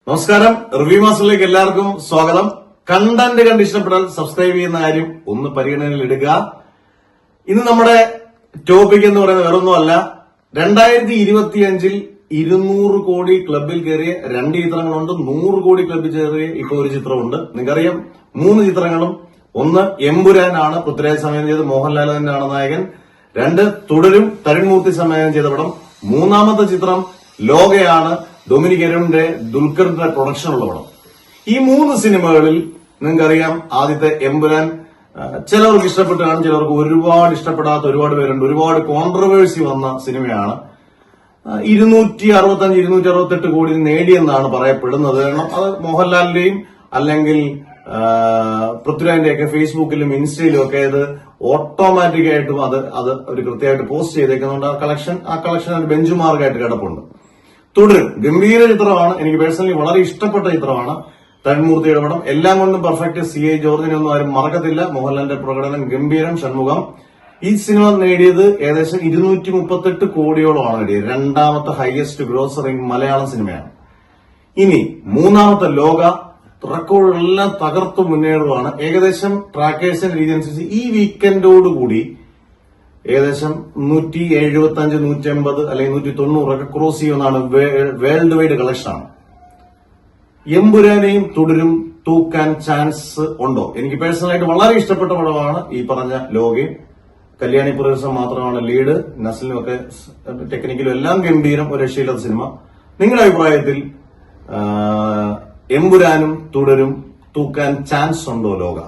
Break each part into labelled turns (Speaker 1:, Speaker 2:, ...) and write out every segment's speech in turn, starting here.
Speaker 1: നമസ്കാരം. റിവ്യൂ മാസ്റ്ററിലേക്ക് എല്ലാവർക്കും സ്വാഗതം. കണ്ടന്റ് കണ്ട് ഇഷ്ടപ്പെട്ടാൽ സബ്സ്ക്രൈബ് ചെയ്യുന്ന കാര്യം ഒന്ന് പരിഗണനയിൽ എടുക്കുക. ഇന്ന് നമ്മുടെ ടോപ്പിക് എന്ന് പറയുന്നത് വേറൊന്നുമല്ല, 2025 200 കോടി ക്ലബിൽ കയറിയ 2 ചിത്രങ്ങളുണ്ട്. 100 കോടി ക്ലബിൽ കയറിയ ഇപ്പൊ ഒരു ചിത്രമുണ്ട്. നിങ്ങൾക്കറിയാം 3 ചിത്രങ്ങളും. ഒന്ന് എമ്പുരാനാണ്, പൃഥ്വിരാജ് സംവിധാനം ചെയ്ത് മോഹൻലാൽ തന്നെയാണ് നായകൻ. 2 തുടരും, തരുൺമൂർത്തി സംവിധാനം ചെയ്ത പടം. 3ാമത്തെ ചിത്രം ലോകയാണ്, ഡൊമിനിക് എരവിന്റെ ദുൽഖറിന്റെ പ്രൊഡക്ഷനുള്ള പടം. ഈ 3 സിനിമകളിൽ നിങ്ങൾക്കറിയാം, ആദ്യത്തെ എമ്പുരാൻ ചിലവർക്ക് ഇഷ്ടപ്പെട്ട് കാണും, ചിലവർക്ക് ഒരുപാട് ഇഷ്ടപ്പെടാത്ത ഒരുപാട് പേരുണ്ട്. ഒരുപാട് കോൺട്രവേഴ്സി വന്ന സിനിമയാണ്. 265-268 കോടി നേടിയെന്നാണ് പറയപ്പെടുന്നത്. കാരണം അത് മോഹൻലാലിന്റെയും അല്ലെങ്കിൽ പൃഥ്വിരാജിന്റെയൊക്കെ ഫേസ്ബുക്കിലും ഇൻസ്റ്റയിലും ഒക്കെ ഇത് ഓട്ടോമാറ്റിക് ആയിട്ടും അത് ഒരു കൃത്യമായിട്ട് പോസ്റ്റ് ചെയ്തേക്കുന്നുണ്ട്. ആ കളക്ഷൻ ഒരു ബെഞ്ച് മാർക്കായിട്ട് കിടപ്പുണ്ട്. തുടരും ഗംഭീര ചിത്രമാണ്. എനിക്ക് പേഴ്സണലി വളരെ ഇഷ്ടപ്പെട്ട ചിത്രമാണ്. തരുൺമൂർത്തിയുടെ പടം എല്ലാം കൊണ്ടും പെർഫെക്റ്റ്. CI ജോർജിനെ ഒന്നും ആരും മറക്കത്തില്ല. മോഹൻലാലിന്റെ പ്രകടനം ഗംഭീരം. ഷൺമുഖം. ഈ സിനിമ നേടിയത് ഏകദേശം 238 കോടിയോളമാണ് നേടിയത്. 2ാമത്തെ ഹയസ്റ്റ് ഗ്രോസറിംഗ് മലയാളം സിനിമയാണ്. ഇനി 3ാമത്തെ ലോക റെക്കോർഡുകളെല്ലാം തകർത്തു മുന്നേറുകയാണ്. ഏകദേശം ട്രാക്കേഴ്സിന്റെ രീതി അനുസരിച്ച് ഈ വീക്കെൻഡോടുകൂടി ഏകദേശം 175, 180 അല്ലെങ്കിൽ 190 ഒക്കെ ക്രോസ് ചെയ്യുമെന്നാണ് വേൾഡ് വൈഡ് കളക്ഷനാണ്. എമ്പുരാനെയും തുടരും തൂക്കാൻ ചാൻസ് ഉണ്ടോ? എനിക്ക് പേഴ്സണലായിട്ട് വളരെ ഇഷ്ടപ്പെട്ട പടമാണ് ഈ പറഞ്ഞ ലോകയും. കല്യാണി പ്രവേശം മാത്രമാണ് ലീഡ്. നസ്ലിനും ഒക്കെ ടെക്നിക്കലും എല്ലാം ഗംഭീരം, ഒരു രക്ഷയില്ലാത്ത സിനിമ. നിങ്ങളുടെ അഭിപ്രായത്തിൽ എമ്പുരാനും തുടരും തൂക്കാൻ ചാൻസ് ഉണ്ടോ ലോക?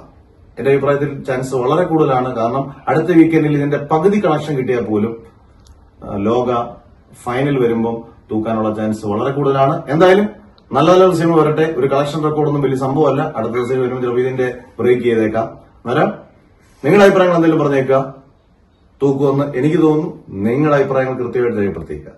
Speaker 1: എന്റെ അഭിപ്രായത്തിൽ ചാൻസ് വളരെ കൂടുതലാണ്. കാരണം അടുത്ത വീക്കെൻഡിൽ ഇതിന്റെ പകുതി കളക്ഷൻ കിട്ടിയാൽ പോലും ലോക ഫൈനൽ വരുമ്പം തൂക്കാനുള്ള ചാൻസ് വളരെ കൂടുതലാണ്. എന്തായാലും നല്ല നല്ല സിനിമ വരട്ടെ. ഒരു കളക്ഷൻ റെക്കോർഡൊന്നും വലിയ സംഭവമല്ല. അടുത്ത ദിവസം വരുമ്പോൾ ചിലപ്പോൾ ഇതിന്റെ ബ്രേക്ക് ചെയ്തേക്കാം. അന്നേരം നിങ്ങളുടെ അഭിപ്രായങ്ങൾ എന്തെങ്കിലും പറഞ്ഞേക്കുക. തൂക്കുമെന്ന് എനിക്ക് തോന്നുന്നു. നിങ്ങളുടെ അഭിപ്രായങ്ങൾ കൃത്യമായിട്ട് രേഖപ്പെടുത്തിയേക്കുക.